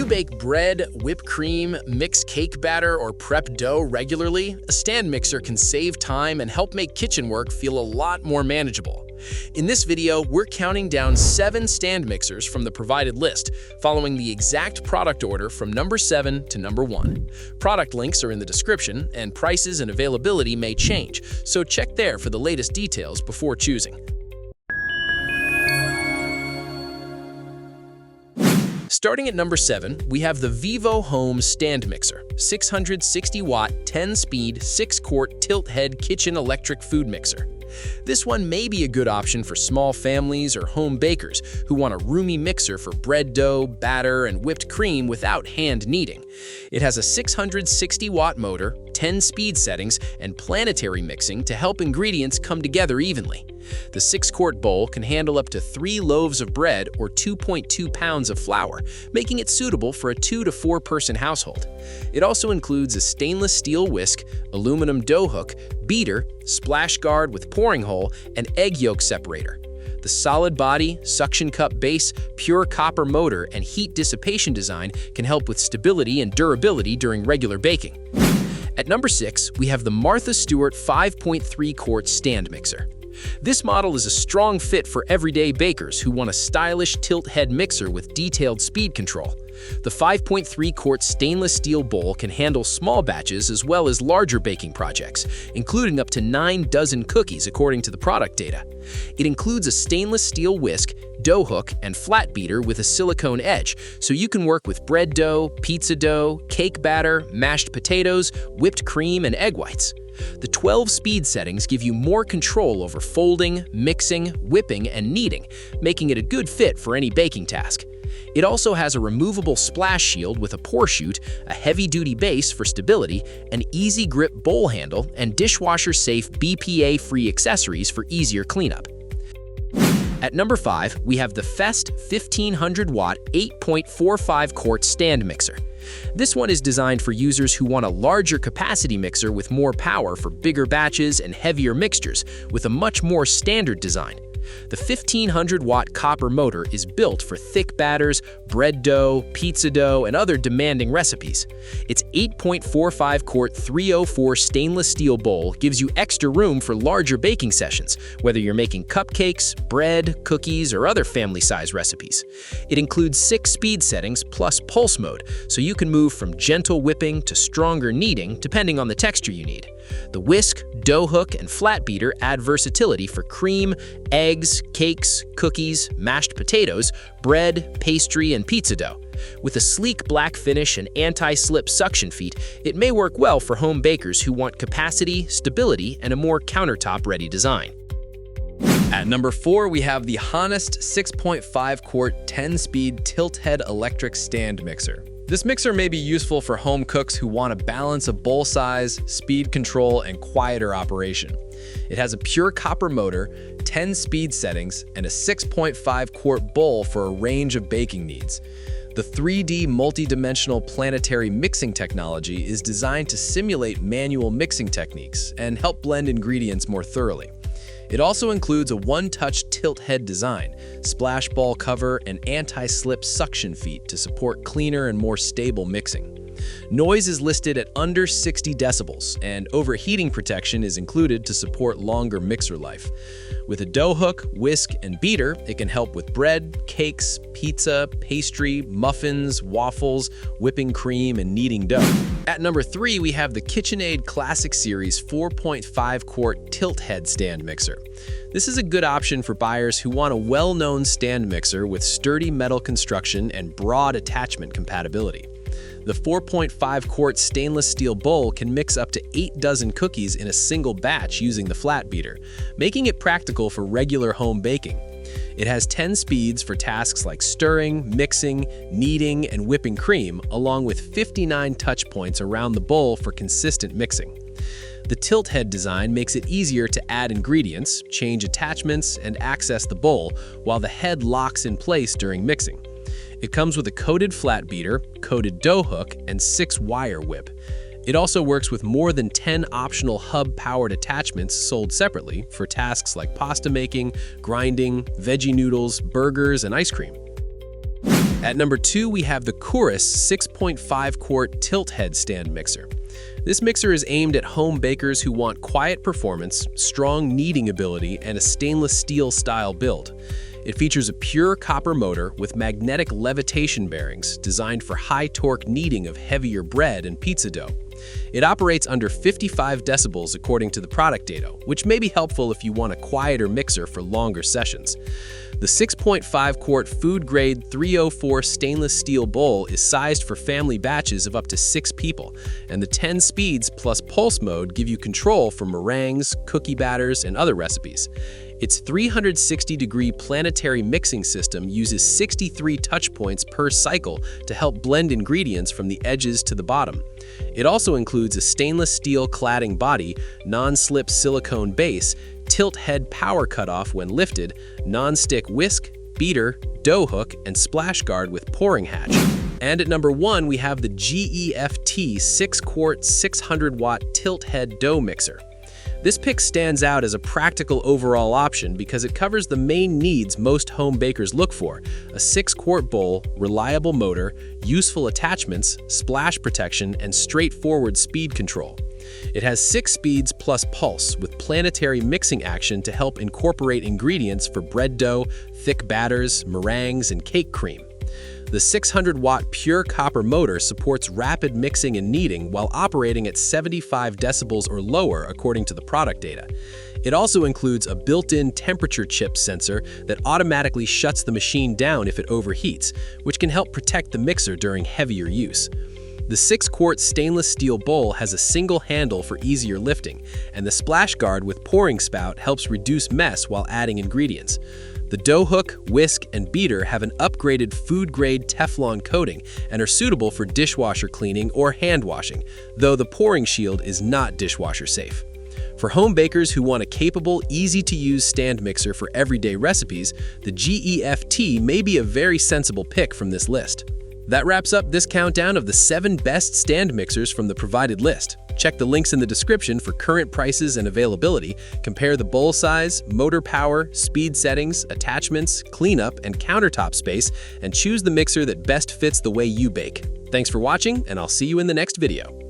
you bake bread, whipped cream, mix cake batter, or prep dough regularly, a stand mixer can save time and help make kitchen work feel a lot more manageable. In this video, we're counting down 7 stand mixers from the provided list, following the exact product order from number 7 to number 1. Product links are in the description, and prices and availability may change, so check there for the latest details before choosing. Starting at number 7, we have the VIVOHOME stand mixer, 660-watt, 10-speed, 6-quart tilt-head kitchen electric food mixer. This one may be a good option for small families or home bakers who want a roomy mixer for bread dough, batter, and whipped cream without hand kneading. It has a 660-watt motor, 10 speed settings, and planetary mixing to help ingredients come together evenly. The 6-quart bowl can handle up to 3 loaves of bread or 2.2 pounds of flour, making it suitable for a 2 to 4 person household. It also includes a stainless steel whisk, aluminum dough hook, beater, splash guard with pouring hole, and egg yolk separator. The solid body, suction cup base, pure copper motor, and heat dissipation design can help with stability and durability during regular baking. At number 6, we have the Martha Stewart 5.3-quart stand mixer. This model is a strong fit for everyday bakers who want a stylish tilt-head mixer with detailed speed control. The 5.3-quart stainless steel bowl can handle small batches as well as larger baking projects, including up to 9 dozen cookies according to the product data. It includes a stainless steel whisk, dough hook, and flat beater with a silicone edge, so you can work with bread dough, pizza dough, cake batter, mashed potatoes, whipped cream, and egg whites. The 12 speed settings give you more control over folding, mixing, whipping, and kneading, making it a good fit for any baking task. It also has a removable splash shield with a pour chute, a heavy-duty base for stability, an easy grip bowl handle, and dishwasher-safe BPA-free accessories for easier cleanup. At number 5, we have the Fest 1500-watt 8.45-quart stand mixer. This one is designed for users who want a larger capacity mixer with more power for bigger batches and heavier mixtures, with a much more standard design. The 1500-watt copper motor is built for thick batters, bread dough, pizza dough, and other demanding recipes. Its 8.45-quart 304 stainless steel bowl gives you extra room for larger baking sessions, whether you're making cupcakes, bread, cookies, or other family-size recipes. It includes 6 speed settings plus pulse mode, so you can move from gentle whipping to stronger kneading depending on the texture you need. The whisk, dough hook, and flat beater add versatility for cream, eggs, cakes, cookies, mashed potatoes, bread, pastry, and pizza dough. With a sleek black finish and anti-slip suction feet, it may work well for home bakers who want capacity, stability, and a more countertop-ready design. At number 4, we have the Honinst 6.5-quart 10-speed tilt-head electric stand mixer. This mixer may be useful for home cooks who want a balance of bowl size, speed control, and quieter operation. It has a pure copper motor, 10 speed settings, and a 6.5-quart bowl for a range of baking needs. The 3D multi-dimensional planetary mixing technology is designed to simulate manual mixing techniques and help blend ingredients more thoroughly. It also includes a one-touch tilt head design, splash ball cover, and anti-slip suction feet to support cleaner and more stable mixing. Noise is listed at under 60 decibels, and overheating protection is included to support longer mixer life. With a dough hook, whisk, and beater, it can help with bread, cakes, pizza, pastry, muffins, waffles, whipping cream, and kneading dough. At number 3, we have the KitchenAid Classic Series 4.5-quart tilt head stand mixer. This is a good option for buyers who want a well-known stand mixer with sturdy metal construction and broad attachment compatibility. The 4.5-quart stainless steel bowl can mix up to 8 dozen cookies in a single batch using the flat beater, making it practical for regular home baking. It has 10 speeds for tasks like stirring, mixing, kneading, and whipping cream, along with 59 touch points around the bowl for consistent mixing. The tilt head design makes it easier to add ingredients, change attachments, and access the bowl, while the head locks in place during mixing. It comes with a coated flat beater, coated dough hook, and 6-wire whip. It also works with more than 10 optional hub-powered attachments sold separately for tasks like pasta making, grinding, veggie noodles, burgers, and ice cream. At number 2, we have the Kourice 6.5 quart tilt head stand mixer. This mixer is aimed at home bakers who want quiet performance, strong kneading ability, and a stainless steel style build. It features a pure copper motor with magnetic levitation bearings designed for high torque kneading of heavier bread and pizza dough. It operates under 55 decibels according to the product data, which may be helpful if you want a quieter mixer for longer sessions. The 6.5 quart food-grade 304 stainless steel bowl is sized for family batches of up to 6 people, and the 10 speeds plus pulse mode give you control for meringues, cookie batters, and other recipes. Its 360-degree planetary mixing system uses 63 touch points per cycle to help blend ingredients from the edges to the bottom. It also includes a stainless steel cladding body, non-slip silicone base, tilt head power cutoff when lifted, non-stick whisk, beater, dough hook, and splash guard with pouring hatch. And at number 1, we have the GEFT 6-quart 600-watt tilt head dough mixer. This pick stands out as a practical overall option because it covers the main needs most home bakers look for: a 6-quart bowl, reliable motor, useful attachments, splash protection, and straightforward speed control. It has 6 speeds plus pulse with planetary mixing action to help incorporate ingredients for bread dough, thick batters, meringues, and cake cream. The 600-watt pure copper motor supports rapid mixing and kneading while operating at 75 decibels or lower according to the product data. It also includes a built-in temperature chip sensor that automatically shuts the machine down if it overheats, which can help protect the mixer during heavier use. The 6-quart stainless steel bowl has a single handle for easier lifting, and the splash guard with pouring spout helps reduce mess while adding ingredients. The dough hook, whisk, and beater have an upgraded food-grade Teflon coating and are suitable for dishwasher cleaning or hand washing, though the pouring shield is not dishwasher safe. For home bakers who want a capable, easy-to-use stand mixer for everyday recipes, the GEFT may be a very sensible pick from this list. That wraps up this countdown of the 7 best stand mixers from the provided list. Check the links in the description for current prices and availability, compare the bowl size, motor power, speed settings, attachments, cleanup, and countertop space, and choose the mixer that best fits the way you bake. Thanks for watching, and I'll see you in the next video.